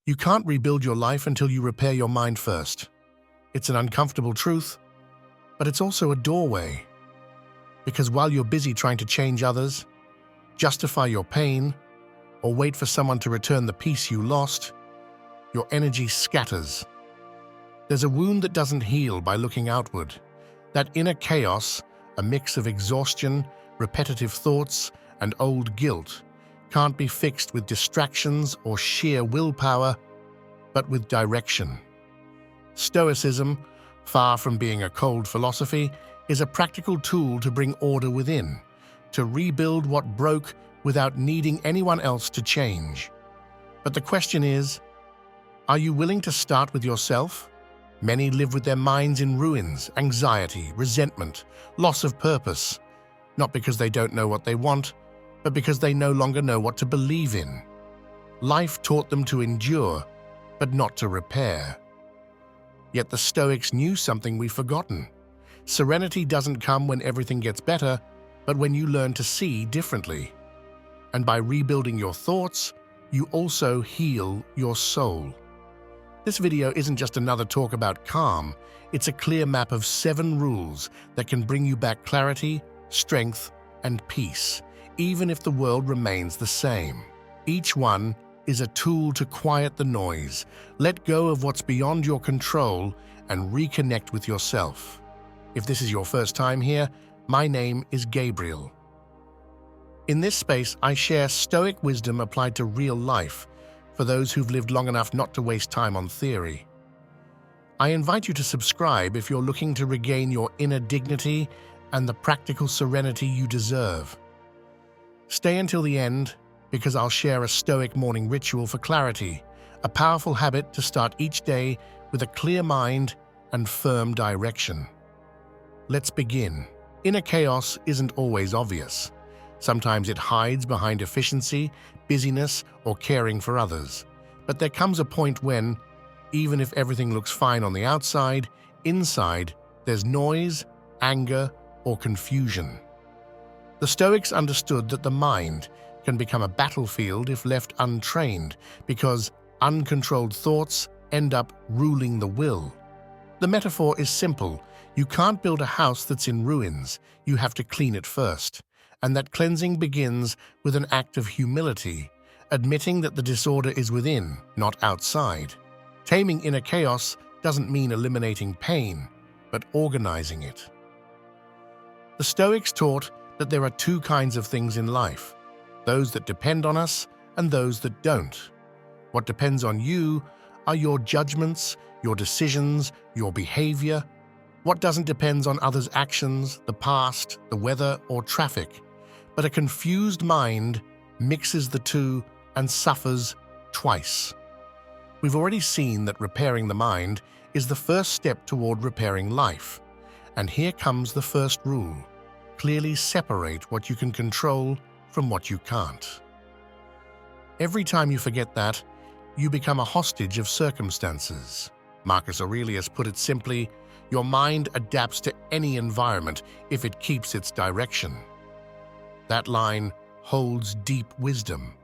You can't rebuild your life until you repair your mind first. It's an uncomfortable truth, but it's also a doorway. Because while you're busy trying to change others, justify your pain, or wait for someone to return the peace you lost, your energy scatters. There's a wound that doesn't heal by looking outward. That inner chaos, a mix of exhaustion, repetitive thoughts, and old guilt, can't be fixed with distractions or sheer willpower, but with direction. Stoicism, far from being a cold philosophy, is a practical tool to bring order within, to rebuild what broke without needing anyone else to change. But the question is, are you willing to start with yourself? Many live with their minds in ruins, anxiety, resentment, loss of purpose, not because they don't know what they want, but because they no longer know what to believe in. Life taught them to endure, but not to repair. Yet the Stoics knew something we've forgotten. Serenity doesn't come when everything gets better, but when you learn to see differently. And by rebuilding your thoughts, you also heal your soul. This video isn't just another talk about calm, it's a clear map of 7 rules that can bring you back clarity, strength, and peace, even if the world remains the same. Each one is a tool to quiet the noise, let go of what's beyond your control, and reconnect with yourself. If this is your first time here, my name is Gabriel. In this space, I share Stoic wisdom applied to real life for those who've lived long enough not to waste time on theory. I invite you to subscribe if you're looking to regain your inner dignity and the practical serenity you deserve. Stay until the end, because I'll share a Stoic morning ritual for clarity, a powerful habit to start each day with a clear mind and firm direction. Let's begin. Inner chaos isn't always obvious. Sometimes it hides behind efficiency, busyness, or caring for others. But there comes a point when, even if everything looks fine on the outside, inside, there's noise, anger, or confusion. The Stoics understood that the mind can become a battlefield if left untrained, because uncontrolled thoughts end up ruling the will. The metaphor is simple. You can't build a house that's in ruins. You have to clean it first. And that cleansing begins with an act of humility, admitting that the disorder is within, not outside. Taming inner chaos doesn't mean eliminating pain, but organizing it. The Stoics taught that there are 2 kinds of things in life, those that depend on us and those that don't. What depends on you are your judgments, your decisions, your behavior. What doesn't depend on others' actions, the past, the weather, or traffic. But a confused mind mixes the two and suffers twice. We've already seen that repairing the mind is the first step toward repairing life. And here comes the first rule. Clearly separate what you can control from what you can't. Every time you forget that, you become a hostage of circumstances. Marcus Aurelius put it simply, your mind adapts to any environment if it keeps its direction. That line holds deep wisdom.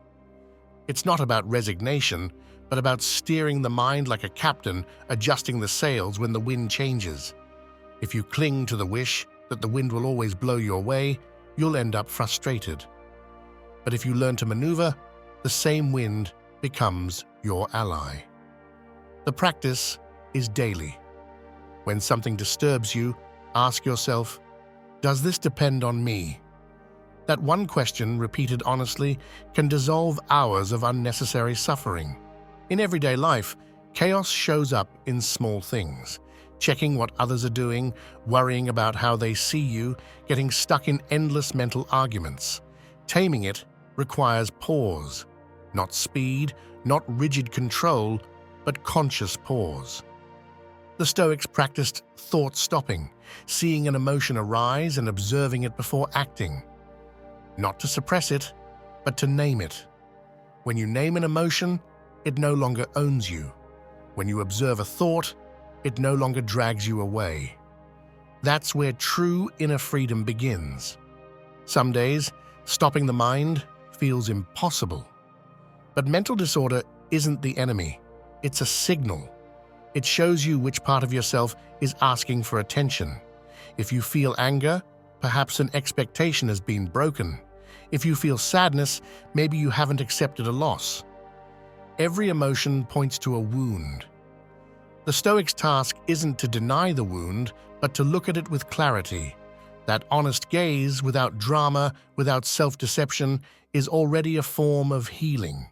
It's not about resignation, but about steering the mind like a captain adjusting the sails when the wind changes. If you cling to the wish that the wind will always blow your way, you'll end up frustrated. But if you learn to maneuver, the same wind becomes your ally. The practice is daily. When something disturbs you, ask yourself, does this depend on me? That one question, repeated honestly, can dissolve hours of unnecessary suffering. In everyday life, chaos shows up in small things. Checking what others are doing, worrying about how they see you, getting stuck in endless mental arguments. Taming it requires pause. Not speed, not rigid control, but conscious pause. The Stoics practiced thought stopping, seeing an emotion arise and observing it before acting. Not to suppress it, but to name it. When you name an emotion, it no longer owns you. When you observe a thought, it no longer drags you away. That's where true inner freedom begins. Some days, stopping the mind feels impossible. But mental disorder isn't the enemy. It's a signal. It shows you which part of yourself is asking for attention. If you feel anger, perhaps an expectation has been broken. If you feel sadness, maybe you haven't accepted a loss. Every emotion points to a wound. The Stoic's task isn't to deny the wound, but to look at it with clarity. That honest gaze, without drama, without self-deception, is already a form of healing.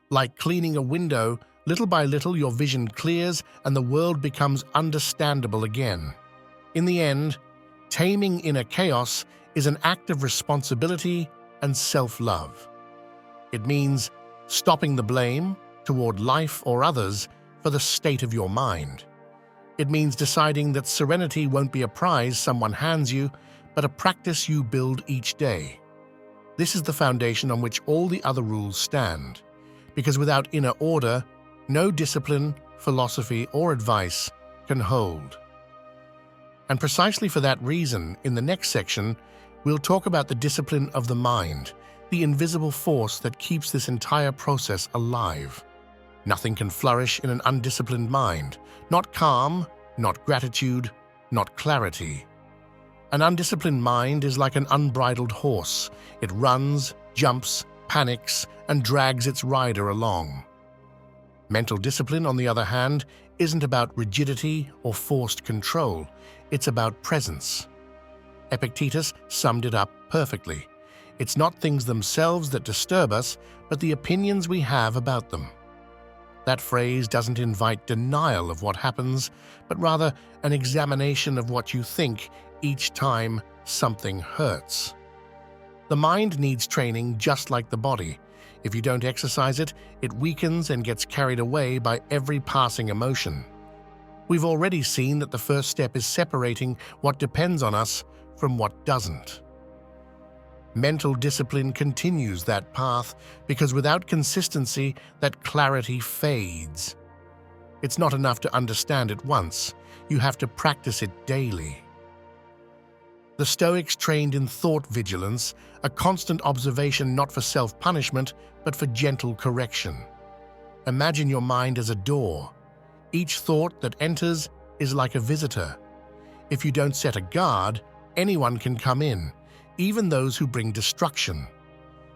Like cleaning a window, little by little your vision clears and the world becomes understandable again. In the end, taming inner chaos is an act of responsibility and self-love. It means stopping the blame toward life or others for the state of your mind. It means deciding that serenity won't be a prize someone hands you, but a practice you build each day. This is the foundation on which all the other rules stand, because without inner order, no discipline, philosophy, or advice can hold. And precisely for that reason, in the next section, we'll talk about the discipline of the mind, the invisible force that keeps this entire process alive. Nothing can flourish in an undisciplined mind, not calm, not gratitude, not clarity. An undisciplined mind is like an unbridled horse. It runs, jumps, panics, and drags its rider along. Mental discipline, on the other hand, isn't about rigidity or forced control. It's about presence. Epictetus summed it up perfectly. It's not things themselves that disturb us, but the opinions we have about them. That phrase doesn't invite denial of what happens, but rather an examination of what you think each time something hurts. The mind needs training just like the body. If you don't exercise it, it weakens and gets carried away by every passing emotion. We've already seen that the first step is separating what depends on us from what doesn't. Mental discipline continues that path because without consistency, that clarity fades. It's not enough to understand it once. You have to practice it daily. The Stoics trained in thought vigilance, a constant observation not for self-punishment, but for gentle correction. Imagine your mind as a door. Each thought that enters is like a visitor. If you don't set a guard, anyone can come in, even those who bring destruction.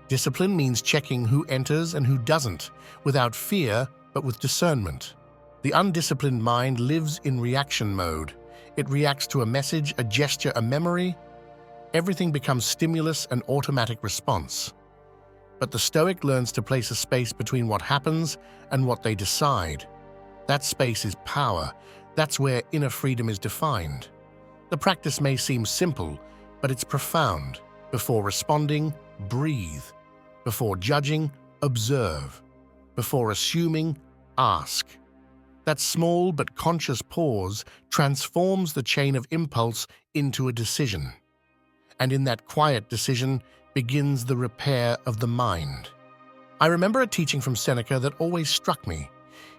Discipline means checking who enters and who doesn't, without fear, but with discernment. The undisciplined mind lives in reaction mode. It reacts to a message, a gesture, a memory. Everything becomes stimulus and automatic response. But the Stoic learns to place a space between what happens and what they decide. That space is power. That's where inner freedom is defined. The practice may seem simple, but it's profound. Before responding, breathe. Before judging, observe. Before assuming, ask. That small but conscious pause transforms the chain of impulse into a decision. And in that quiet decision begins the repair of the mind. I remember a teaching from Seneca that always struck me.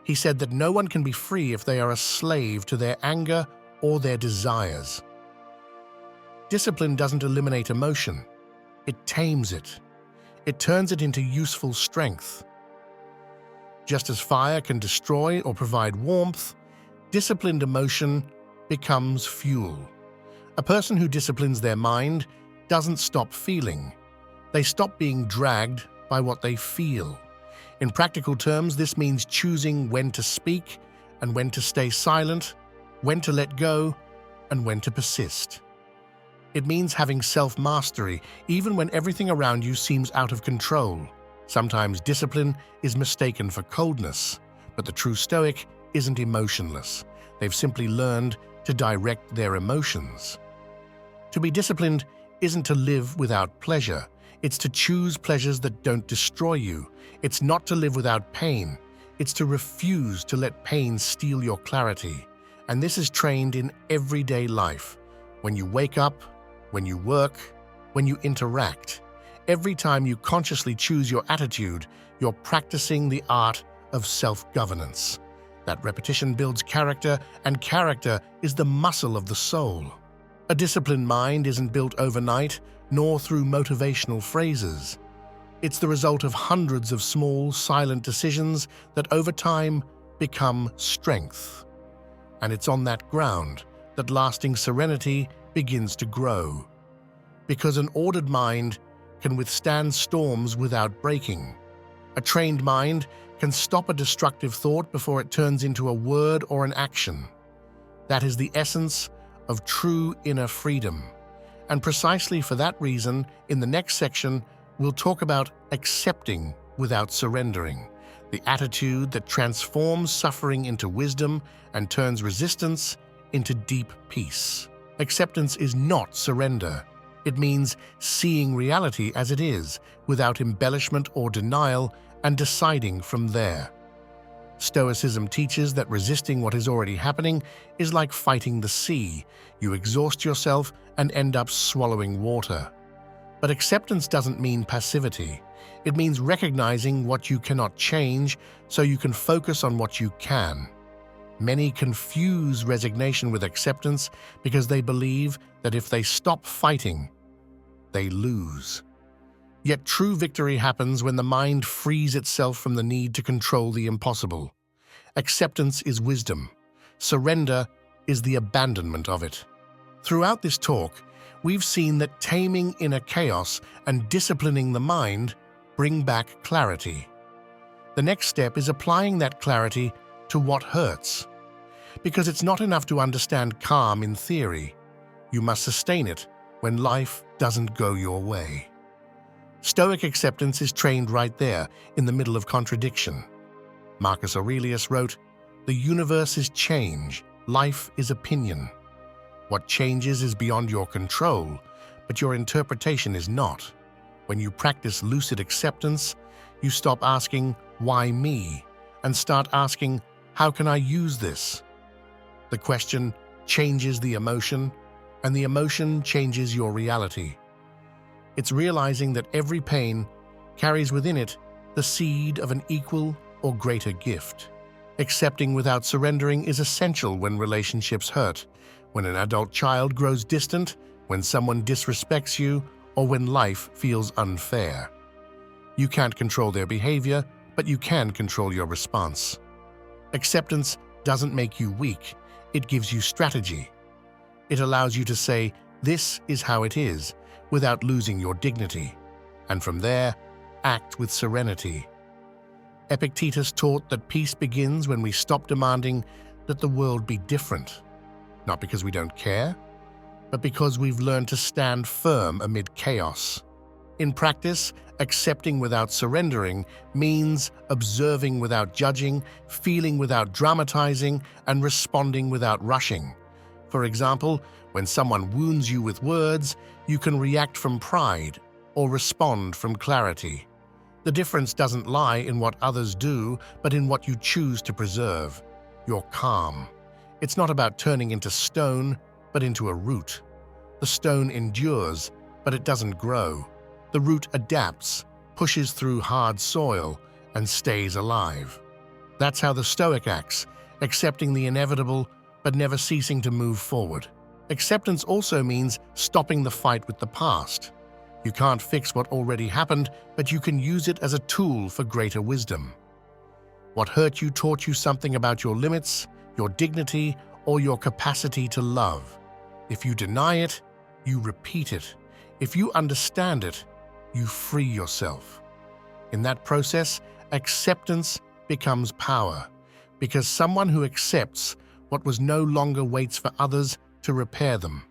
He said that no one can be free if they are a slave to their anger or their desires. Discipline doesn't eliminate emotion. It tames it. It turns it into useful strength. Just as fire can destroy or provide warmth, disciplined emotion becomes fuel. A person who disciplines their mind doesn't stop feeling. They stop being dragged by what they feel. In practical terms, this means choosing when to speak and when to stay silent, when to let go and when to persist. It means having self-mastery even when everything around you seems out of control. Sometimes discipline is mistaken for coldness, but the true Stoic isn't emotionless. They've simply learned to direct their emotions. To be disciplined isn't to live without pleasure. It's to choose pleasures that don't destroy you. It's not to live without pain. It's to refuse to let pain steal your clarity. And this is trained in everyday life. When you wake up, when you work, when you interact. Every time you consciously choose your attitude, you're practicing the art of self-governance. That repetition builds character, and character is the muscle of the soul. A disciplined mind isn't built overnight, nor through motivational phrases. It's the result of hundreds of small, silent decisions that over time become strength. And it's on that ground that lasting serenity begins to grow. Because an ordered mind can withstand storms without breaking. A trained mind can stop a destructive thought before it turns into a word or an action. That is the essence of true inner freedom. And precisely for that reason, in the next section, we'll talk about accepting without surrendering, the attitude that transforms suffering into wisdom and turns resistance into deep peace. Acceptance is not surrender. It means seeing reality as it is, without embellishment or denial, and deciding from there. Stoicism teaches that resisting what is already happening is like fighting the sea. You exhaust yourself and end up swallowing water. But acceptance doesn't mean passivity. It means recognizing what you cannot change so you can focus on what you can. Many confuse resignation with acceptance because they believe that if they stop fighting, they lose. Yet true victory happens when the mind frees itself from the need to control the impossible. Acceptance is wisdom. Surrender is the abandonment of it. Throughout this talk, we've seen that taming inner chaos and disciplining the mind bring back clarity. The next step is applying that clarity to what hurts. Because it's not enough to understand calm in theory. You must sustain it when life doesn't go your way. Stoic acceptance is trained right there, in the middle of contradiction. Marcus Aurelius wrote, "The universe is change, life is opinion. What changes is beyond your control, but your interpretation is not. When you practice lucid acceptance, you stop asking, 'Why me?' and start asking, 'How can I use this?' The question changes the emotion, and the emotion changes your reality. It's realizing that every pain carries within it the seed of an equal or greater gift. Accepting without surrendering is essential when relationships hurt, when an adult child grows distant, when someone disrespects you, or when life feels unfair. You can't control their behavior, but you can control your response. Acceptance doesn't make you weak, it gives you strategy. It allows you to say, "This is how it is," without losing your dignity, and from there, act with serenity. Epictetus taught that peace begins when we stop demanding that the world be different, not because we don't care, but because we've learned to stand firm amid chaos. In practice, accepting without surrendering means observing without judging, feeling without dramatizing, and responding without rushing. For example, when someone wounds you with words, you can react from pride or respond from clarity. The difference doesn't lie in what others do, but in what you choose to preserve. Your calm. It's not about turning into stone, but into a root. The stone endures, but it doesn't grow. The root adapts, pushes through hard soil, and stays alive. That's how the Stoic acts, accepting the inevitable, but never ceasing to move forward. Acceptance also means stopping the fight with the past. You can't fix what already happened, but you can use it as a tool for greater wisdom. What hurt you taught you something about your limits, your dignity, or your capacity to love. If you deny it, you repeat it. If you understand it, you free yourself. In that process, acceptance becomes power, because someone who accepts what was no longer waits for others to repair them.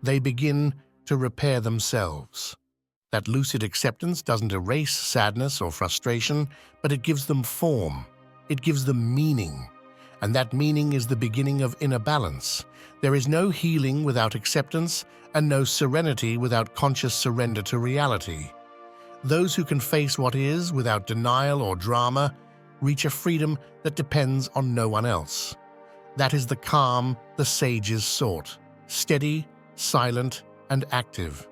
They begin to repair themselves. That lucid acceptance doesn't erase sadness or frustration, but it gives them form. It gives them meaning. And that meaning is the beginning of inner balance. There is no healing without acceptance, and no serenity without conscious surrender to reality. Those who can face what is without denial or drama reach a freedom that depends on no one else. That is the calm the sages sought, steady, silent, and active.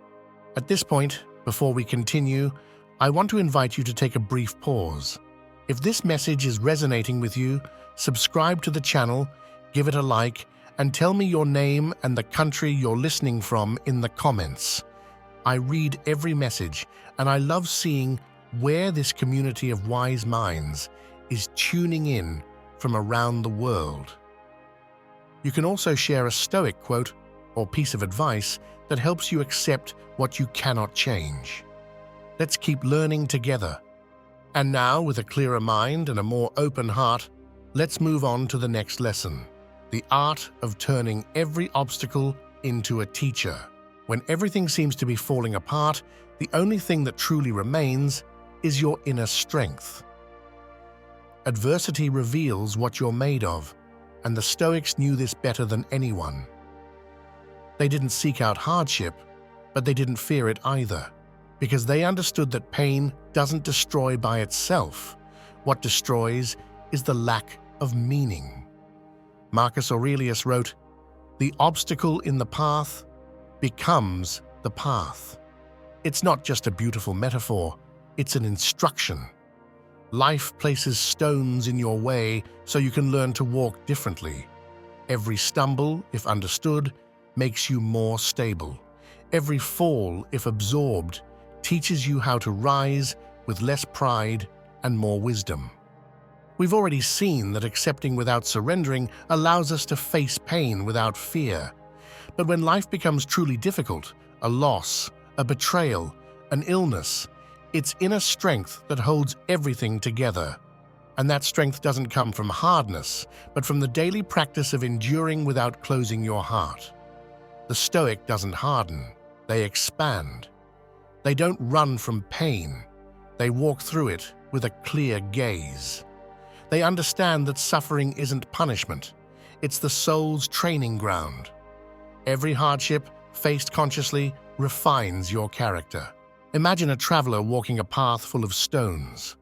At this point, before we continue, I want to invite you to take a brief pause. If this message is resonating with you, subscribe to the channel, give it a like, and tell me your name and the country you're listening from in the comments. I read every message, and I love seeing where this community of wise minds is tuning in from around the world. You can also share a Stoic quote or piece of advice that helps you accept what you cannot change. Let's keep learning together. And now, with a clearer mind and a more open heart, let's move on to the next lesson: the art of turning every obstacle into a teacher. When everything seems to be falling apart, the only thing that truly remains is your inner strength. Adversity reveals what you're made of, and the Stoics knew this better than anyone. They didn't seek out hardship, but they didn't fear it either, because they understood that pain doesn't destroy by itself. What destroys is the lack of meaning. Marcus Aurelius wrote, "The obstacle in the path becomes the path." It's not just a beautiful metaphor, it's an instruction. Life places stones in your way so you can learn to walk differently. Every stumble, if understood, makes you more stable. Every fall, if absorbed, teaches you how to rise with less pride and more wisdom. We've already seen that accepting without surrendering allows us to face pain without fear. But when life becomes truly difficult, a loss, a betrayal, an illness, it's inner strength that holds everything together. And that strength doesn't come from hardness, but from the daily practice of enduring without closing your heart. The Stoic doesn't harden, they expand. They don't run from pain, they walk through it with a clear gaze. They understand that suffering isn't punishment, it's the soul's training ground. Every hardship, faced consciously, refines your character. Imagine a traveler walking a path full of stones.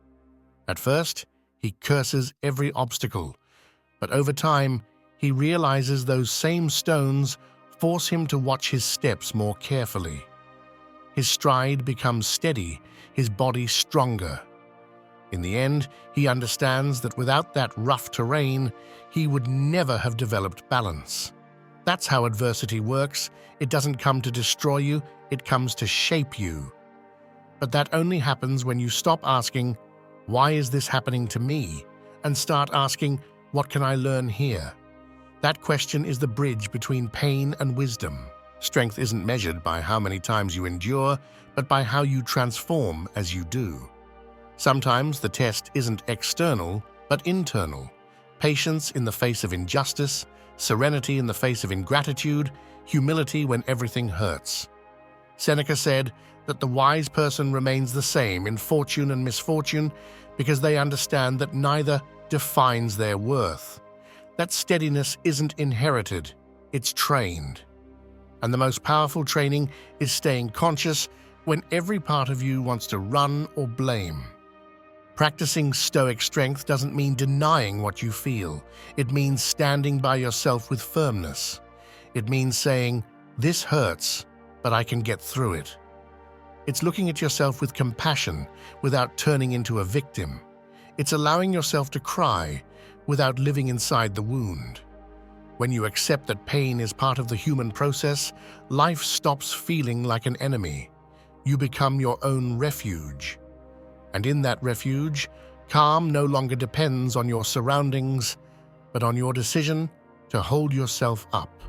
At first, he curses every obstacle, but over time, he realizes those same stones force him to watch his steps more carefully. His stride becomes steady, his body stronger. In the end, he understands that without that rough terrain, he would never have developed balance. That's how adversity works. It doesn't come to destroy you, it comes to shape you. But that only happens when you stop asking, "Why is this happening to me?" and start asking, "What can I learn here?" That question is the bridge between pain and wisdom. Strength isn't measured by how many times you endure, but by how you transform as you do. Sometimes the test isn't external, but internal. Patience in the face of injustice, serenity in the face of ingratitude, humility when everything hurts. Seneca said that the wise person remains the same in fortune and misfortune because they understand that neither defines their worth. That steadiness isn't inherited, it's trained. And the most powerful training is staying conscious when every part of you wants to run or blame. Practicing Stoic strength doesn't mean denying what you feel. It means standing by yourself with firmness. It means saying, "This hurts, but I can get through it." It's looking at yourself with compassion without turning into a victim. It's allowing yourself to cry without living inside the wound. When you accept that pain is part of the human process, life stops feeling like an enemy. You become your own refuge. And in that refuge, calm no longer depends on your surroundings, but on your decision to hold yourself up.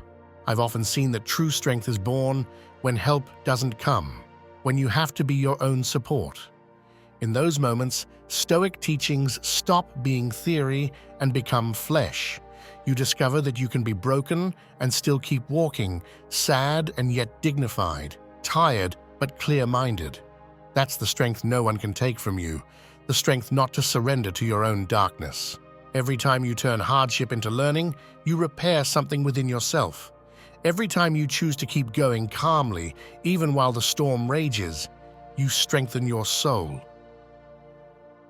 I've often seen that true strength is born when help doesn't come, when you have to be your own support. In those moments, Stoic teachings stop being theory and become flesh. You discover that you can be broken and still keep walking, sad and yet dignified, tired but clear-minded. That's the strength no one can take from you, the strength not to surrender to your own darkness. Every time you turn hardship into learning, you repair something within yourself. Every time you choose to keep going calmly, even while the storm rages, you strengthen your soul.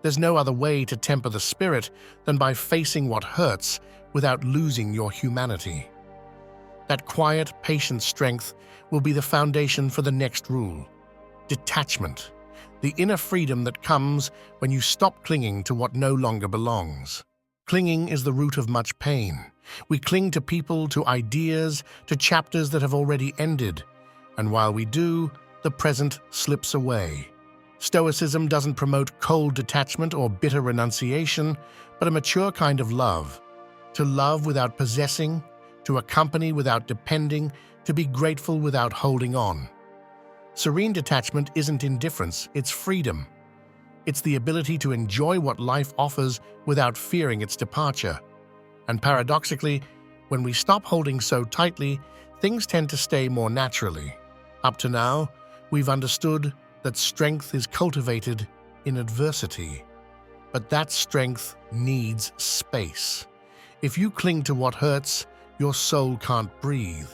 There's no other way to temper the spirit than by facing what hurts without losing your humanity. That quiet, patient strength will be the foundation for the next rule: detachment, the inner freedom that comes when you stop clinging to what no longer belongs. Clinging is the root of much pain. We cling to people, to ideas, to chapters that have already ended, and while we do, the present slips away. Stoicism doesn't promote cold detachment or bitter renunciation, but a mature kind of love. To love without possessing, to accompany without depending, to be grateful without holding on. Serene detachment isn't indifference, it's freedom. It's the ability to enjoy what life offers without fearing its departure. And paradoxically, when we stop holding so tightly, things tend to stay more naturally. Up to now, we've understood that strength is cultivated in adversity. But that strength needs space. If you cling to what hurts, your soul can't breathe.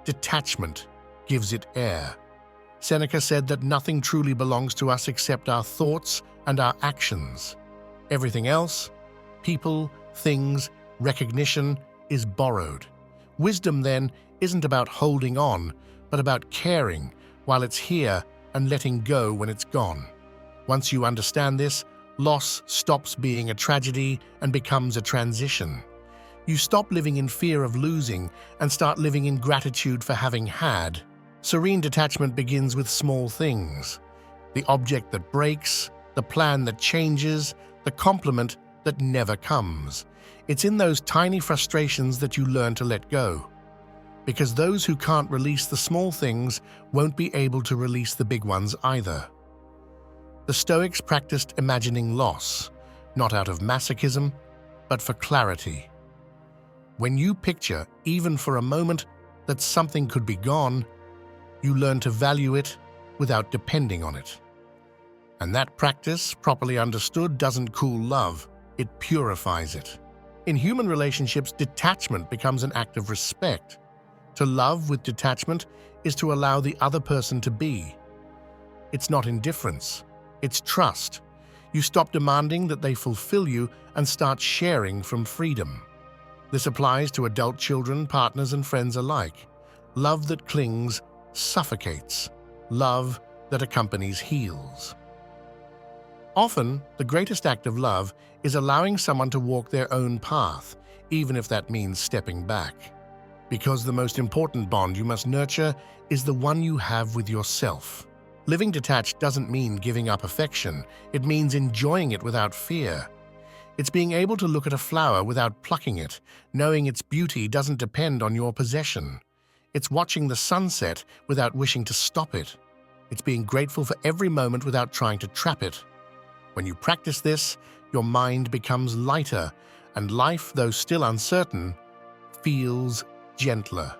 Detachment gives it air. Seneca said that nothing truly belongs to us except our thoughts and our actions. Everything else, people, things, recognition, is borrowed. Wisdom, then, isn't about holding on, but about caring while it's here and letting go when it's gone. Once you understand this, loss stops being a tragedy and becomes a transition. You stop living in fear of losing and start living in gratitude for having had. Serene detachment begins with small things. The object that breaks, the plan that changes, the compliment that never comes. It's in those tiny frustrations that you learn to let go. Because those who can't release the small things won't be able to release the big ones either. The Stoics practiced imagining loss, not out of masochism, but for clarity. When you picture, even for a moment, that something could be gone, you learn to value it without depending on it. And that practice, properly understood, doesn't cool love, it purifies it. In human relationships, detachment becomes an act of respect. To love with detachment is to allow the other person to be. It's not indifference, it's trust. You stop demanding that they fulfill you and start sharing from freedom. This applies to adult children, partners, and friends alike. Love that clings suffocates. Love that accompanies heals. Often, the greatest act of love is allowing someone to walk their own path, even if that means stepping back. Because the most important bond you must nurture is the one you have with yourself. Living detached doesn't mean giving up affection. It means enjoying it without fear. It's being able to look at a flower without plucking it, knowing its beauty doesn't depend on your possession. It's watching the sunset without wishing to stop it. It's being grateful for every moment without trying to trap it. When you practice this, your mind becomes lighter, and life, though still uncertain, feels gentler.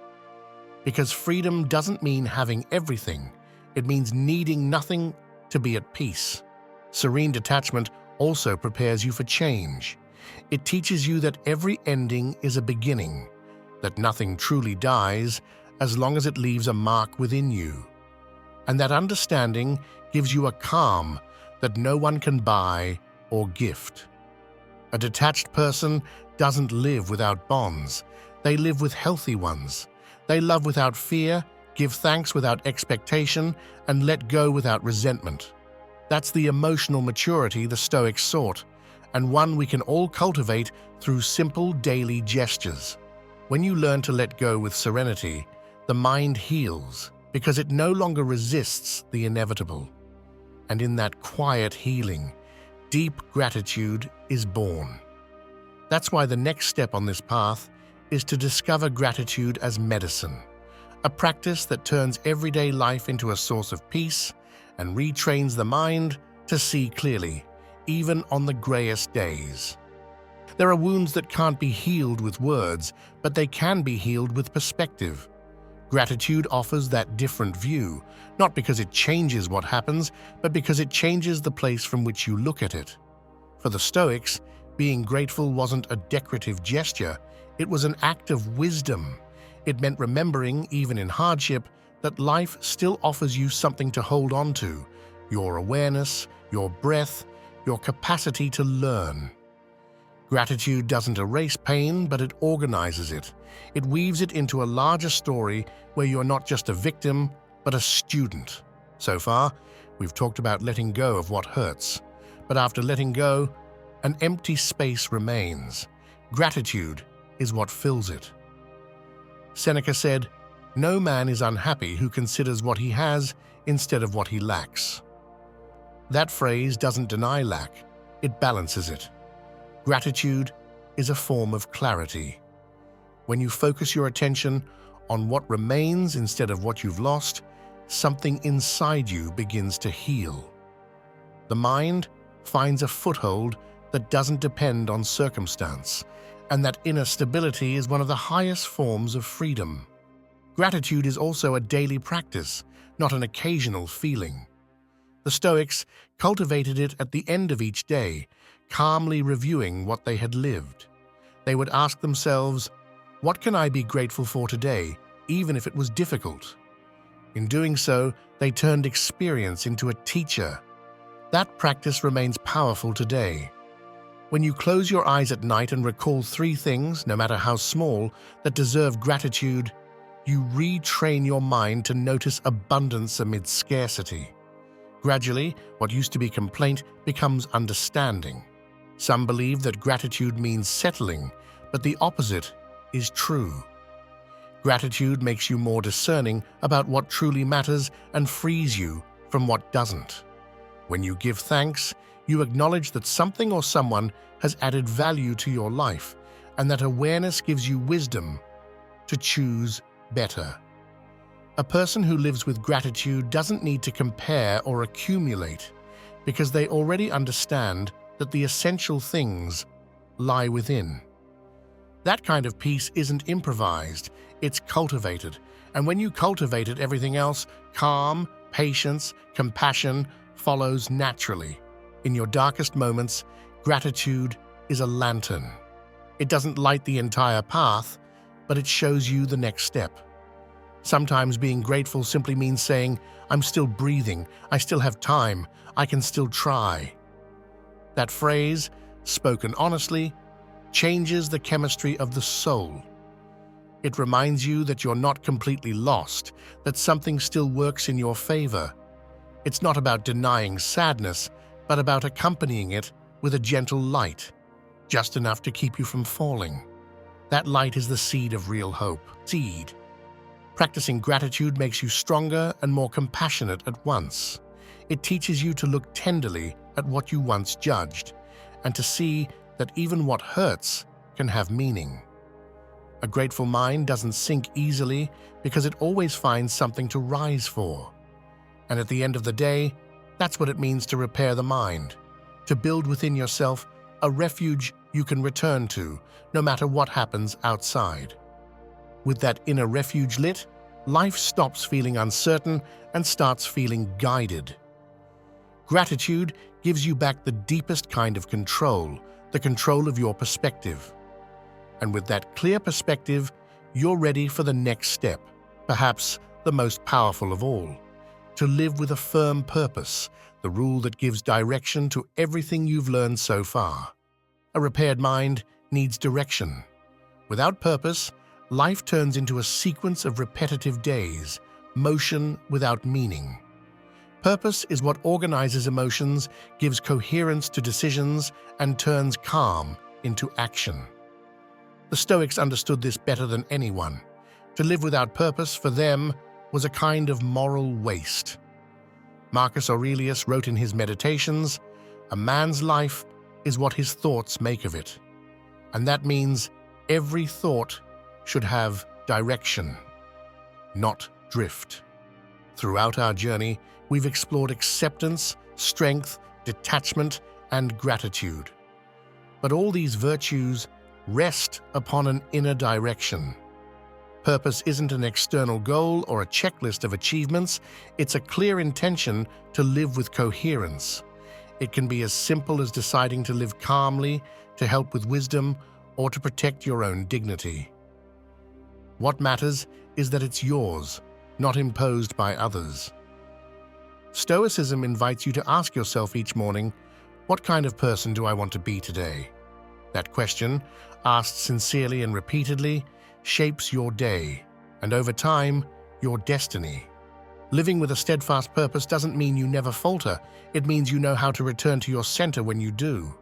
Because freedom doesn't mean having everything. It means needing nothing to be at peace. Serene detachment also prepares you for change. It teaches you that every ending is a beginning, that nothing truly dies as long as it leaves a mark within you. And that understanding gives you a calm that no one can buy or gift. A detached person doesn't live without bonds. They live with healthy ones. They love without fear, give thanks without expectation, and let go without resentment. That's the emotional maturity the Stoics sought, and one we can all cultivate through simple daily gestures. When you learn to let go with serenity, the mind heals because it no longer resists the inevitable. And in that quiet healing, deep gratitude is born. That's why the next step on this path is to discover gratitude as medicine, a practice that turns everyday life into a source of peace and retrains the mind to see clearly, even on the grayest days. There are wounds that can't be healed with words, but they can be healed with perspective. Gratitude offers that different view, not because it changes what happens, but because it changes the place from which you look at it. For the Stoics, being grateful wasn't a decorative gesture, it was an act of wisdom. It meant remembering, even in hardship, that life still offers you something to hold on to: your awareness, your breath, your capacity to learn. Gratitude doesn't erase pain, but it organizes it. It weaves it into a larger story where you're not just a victim, but a student. So far, we've talked about letting go of what hurts. But after letting go, an empty space remains. Gratitude is what fills it. Seneca said, "No man is unhappy who considers what he has instead of what he lacks." That phrase doesn't deny lack, it balances it. Gratitude is a form of clarity. When you focus your attention on what remains instead of what you've lost, something inside you begins to heal. The mind finds a foothold that doesn't depend on circumstance, and that inner stability is one of the highest forms of freedom. Gratitude is also a daily practice, not an occasional feeling. The Stoics cultivated it at the end of each day, calmly reviewing what they had lived. They would ask themselves, "What can I be grateful for today, even if it was difficult?" In doing so, they turned experience into a teacher. That practice remains powerful today. When you close your eyes at night and recall 3 things, no matter how small, that deserve gratitude, you retrain your mind to notice abundance amid scarcity. Gradually, what used to be complaint becomes understanding. Some believe that gratitude means settling, but the opposite is true. Gratitude makes you more discerning about what truly matters and frees you from what doesn't. When you give thanks, you acknowledge that something or someone has added value to your life, and that awareness gives you wisdom to choose better. A person who lives with gratitude doesn't need to compare or accumulate, because they already understand that the essential things lie within. That kind of peace isn't improvised, it's cultivated, and when you cultivate it, everything else, calm, patience, compassion, follows naturally. In your darkest moments, gratitude is a lantern. It doesn't light the entire path, but it shows you the next step. Sometimes being grateful simply means saying, "I'm still breathing, I still have time, I can still try." That phrase, spoken honestly, changes the chemistry of the soul. It reminds you that you're not completely lost, that something still works in your favor. It's not about denying sadness, but about accompanying it with a gentle light, just enough to keep you from falling. That light is the seed of real hope. Seed. Practicing gratitude makes you stronger and more compassionate at once. It teaches you to look tenderly at what you once judged, and to see that even what hurts can have meaning. A grateful mind doesn't sink easily because it always finds something to rise for. And at the end of the day, that's what it means to repair the mind, to build within yourself a refuge you can return to, no matter what happens outside. With that inner refuge lit, life stops feeling uncertain and starts feeling guided. Gratitude gives you back the deepest kind of control, the control of your perspective. And with that clear perspective, you're ready for the next step, perhaps the most powerful of all: to live with a firm purpose, the rule that gives direction to everything you've learned so far. A repaired mind needs direction. Without purpose, life turns into a sequence of repetitive days, motion without meaning. Purpose is what organizes emotions, gives coherence to decisions, and turns calm into action. The Stoics understood this better than anyone. To live without purpose, for them, was a kind of moral waste. Marcus Aurelius wrote in his Meditations, "A man's life is what his thoughts make of it." And that means every thought should have direction, not drift. Throughout our journey, we've explored acceptance, strength, detachment, and gratitude. But all these virtues rest upon an inner direction. Purpose isn't an external goal or a checklist of achievements, it's a clear intention to live with coherence. It can be as simple as deciding to live calmly, to help with wisdom, or to protect your own dignity. What matters is that it's yours, not imposed by others. Stoicism invites you to ask yourself each morning, what kind of person do I want to be today? That question, asked sincerely and repeatedly, shapes your day, and over time, your destiny. Living with a steadfast purpose doesn't mean you never falter, it means you know how to return to your center when you do.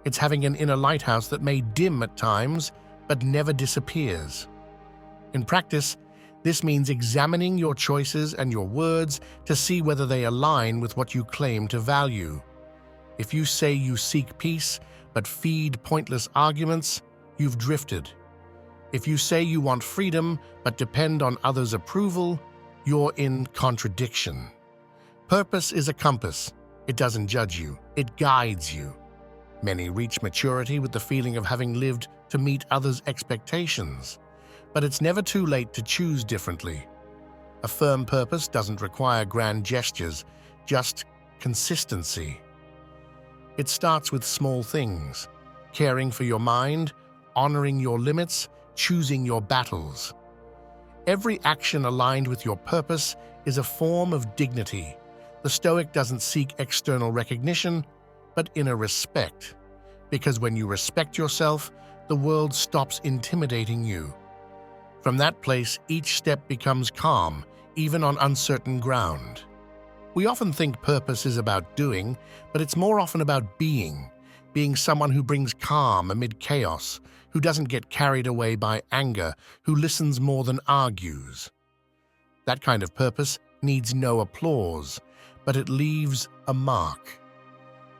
It's having an inner lighthouse that may dim at times, but never disappears. In practice, this means examining your choices and your words to see whether they align with what you claim to value. If you say you seek peace, but feed pointless arguments, you've drifted. If you say you want freedom but depend on others' approval, you're in contradiction. Purpose is a compass. It doesn't judge you, it guides you. Many reach maturity with the feeling of having lived to meet others' expectations, but it's never too late to choose differently. A firm purpose doesn't require grand gestures, just consistency. It starts with small things: caring for your mind, honoring your limits, choosing your battles. Every action aligned with your purpose is a form of dignity. The Stoic doesn't seek external recognition, but inner respect. Because when you respect yourself, the world stops intimidating you. From that place, each step becomes calm, even on uncertain ground. We often think purpose is about doing, but it's more often about being someone who brings calm amid chaos, who doesn't get carried away by anger, who listens more than argues. That kind of purpose needs no applause, but it leaves a mark.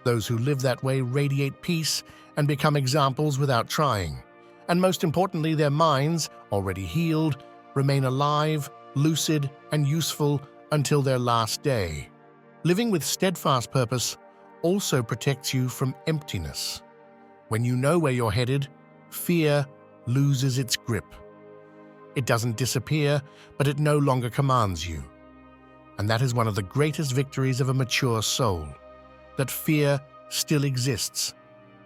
Those who live that way radiate peace and become examples without trying. And most importantly, their minds, already healed, remain alive, lucid, and useful until their last day. Living with steadfast purpose also protects you from emptiness. When you know where you're headed, fear loses its grip. It doesn't disappear, but it no longer commands you. And that is one of the greatest victories of a mature soul, that fear still exists,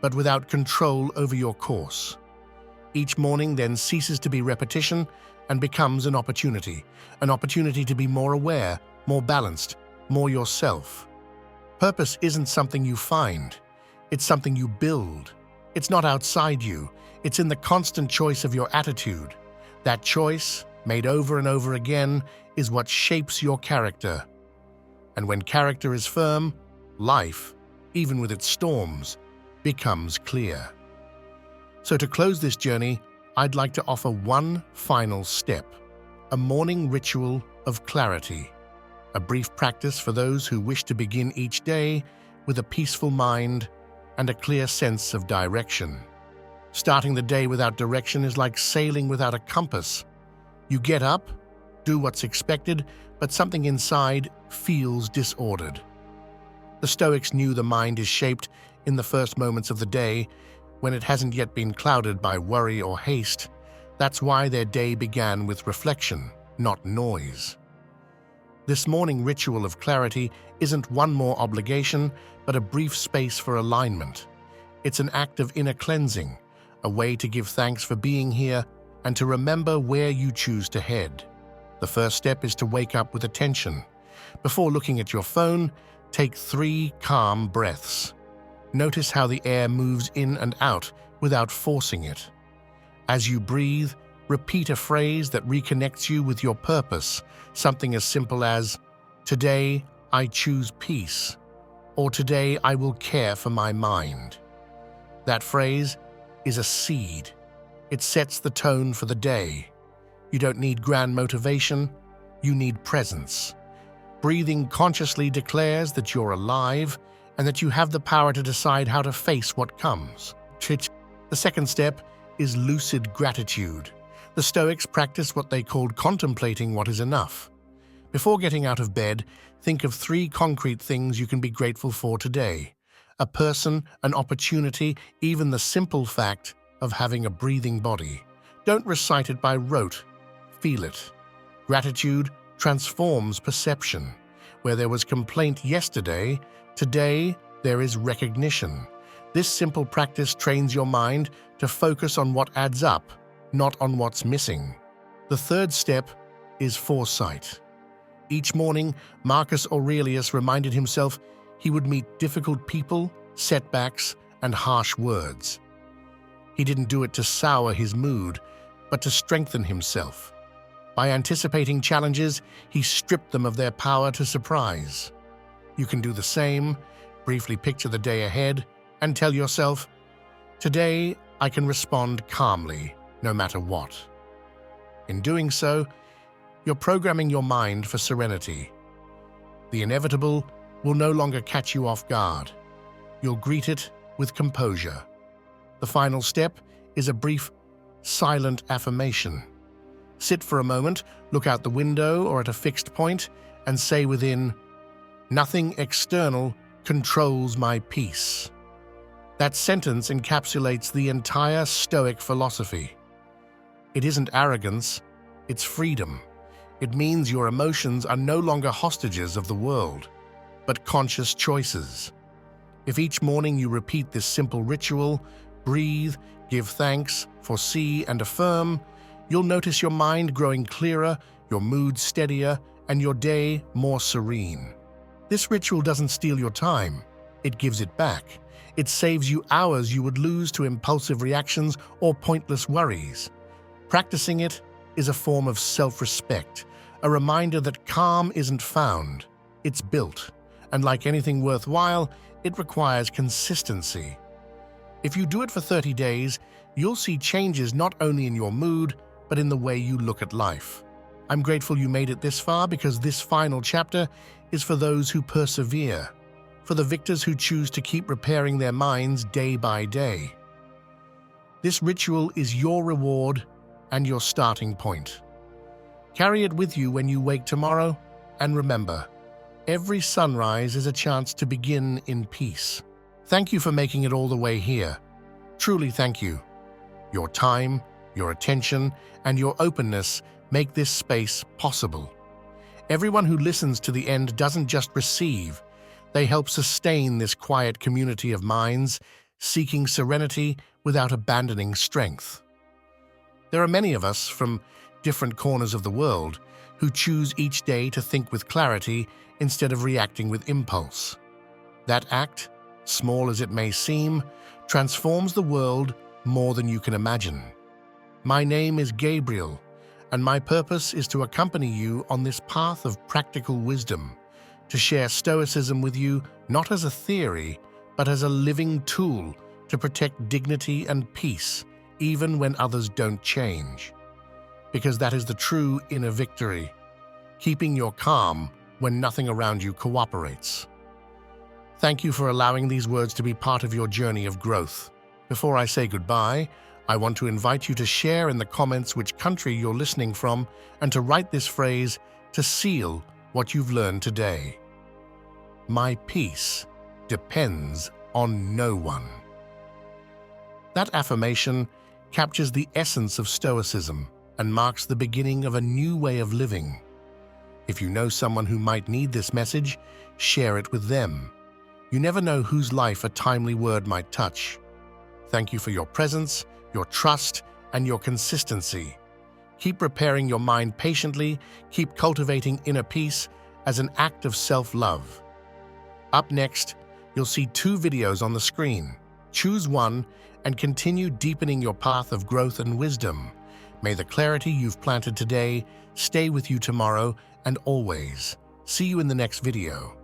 but without control over your course. Each morning then ceases to be repetition and becomes an opportunity to be more aware, more balanced, more yourself. Purpose isn't something you find, it's something you build. It's not outside you, it's in the constant choice of your attitude. That choice, made over and over again, is what shapes your character. And when character is firm, life, even with its storms, becomes clear. So to close this journey, I'd like to offer one final step: a morning ritual of clarity, a brief practice for those who wish to begin each day with a peaceful mind and a clear sense of direction. Starting the day without direction is like sailing without a compass. You get up, do what's expected, but something inside feels disordered. The Stoics knew the mind is shaped in the first moments of the day, when it hasn't yet been clouded by worry or haste. That's why their day began with reflection, not noise. This morning ritual of clarity isn't one more obligation, but a brief space for alignment. It's an act of inner cleansing, a way to give thanks for being here and to remember where you choose to head. The first step is to wake up with attention. Before looking at your phone, take 3 calm breaths. Notice how the air moves in and out without forcing it. As you breathe, repeat a phrase that reconnects you with your purpose, something as simple as, "Today I choose peace," or "Today I will care for my mind." That phrase is a seed. It sets the tone for the day. You don't need grand motivation, you need presence. Breathing consciously declares that you're alive and that you have the power to decide how to face what comes. The second step is lucid gratitude. The Stoics practice what they called contemplating what is enough. Before getting out of bed, think of 3 concrete things you can be grateful for today: a person, an opportunity, even the simple fact of having a breathing body. Don't recite it by rote, feel it. Gratitude transforms perception. Where there was complaint yesterday, today there is recognition. This simple practice trains your mind to focus on what adds up, not on what's missing. The third step is foresight. Each morning, Marcus Aurelius reminded himself he would meet difficult people, setbacks, and harsh words. He didn't do it to sour his mood, but to strengthen himself. By anticipating challenges, he stripped them of their power to surprise. You can do the same. Briefly picture the day ahead and tell yourself, "Today I can respond calmly, no matter what." In doing so, you're programming your mind for serenity. The inevitable will no longer catch you off guard. You'll greet it with composure. The final step is a brief, silent affirmation. Sit for a moment, look out the window or at a fixed point, and say within, "Nothing external controls my peace." That sentence encapsulates the entire Stoic philosophy. It isn't arrogance, it's freedom. It means your emotions are no longer hostages of the world, but conscious choices. If each morning you repeat this simple ritual, breathe, give thanks, foresee, and affirm, you'll notice your mind growing clearer, your mood steadier, and your day more serene. This ritual doesn't steal your time, it gives it back. It saves you hours you would lose to impulsive reactions or pointless worries. Practicing it is a form of self-respect, a reminder that calm isn't found, it's built, and like anything worthwhile, it requires consistency. If you do it for 30 days, you'll see changes not only in your mood, but in the way you look at life. I'm grateful you made it this far because this final chapter is for those who persevere, for the victors who choose to keep repairing their minds day by day. This ritual is your reward and your starting point. Carry it with you when you wake tomorrow, and remember, every sunrise is a chance to begin in peace. Thank you for making it all the way here. Truly thank you. Your time, your attention, and your openness make this space possible. Everyone who listens to the end doesn't just receive, they help sustain this quiet community of minds, seeking serenity without abandoning strength. There are many of us from different corners of the world who choose each day to think with clarity instead of reacting with impulse. That act, small as it may seem, transforms the world more than you can imagine. My name is Gabriel, and my purpose is to accompany you on this path of practical wisdom, to share Stoicism with you not as a theory, but as a living tool to protect dignity and peace, even when others don't change. Because that is the true inner victory, keeping your calm when nothing around you cooperates. Thank you for allowing these words to be part of your journey of growth. Before I say goodbye, I want to invite you to share in the comments which country you're listening from and to write this phrase to seal what you've learned today. My peace depends on no one. That affirmation captures the essence of Stoicism and marks the beginning of a new way of living. If you know someone who might need this message, share it with them. You never know whose life a timely word might touch. Thank you for your presence, your trust, and your consistency. Keep repairing your mind patiently, keep cultivating inner peace as an act of self-love. Up next, you'll see 2 videos on the screen. Choose one and continue deepening your path of growth and wisdom. May the clarity you've planted today stay with you tomorrow and always. See you in the next video.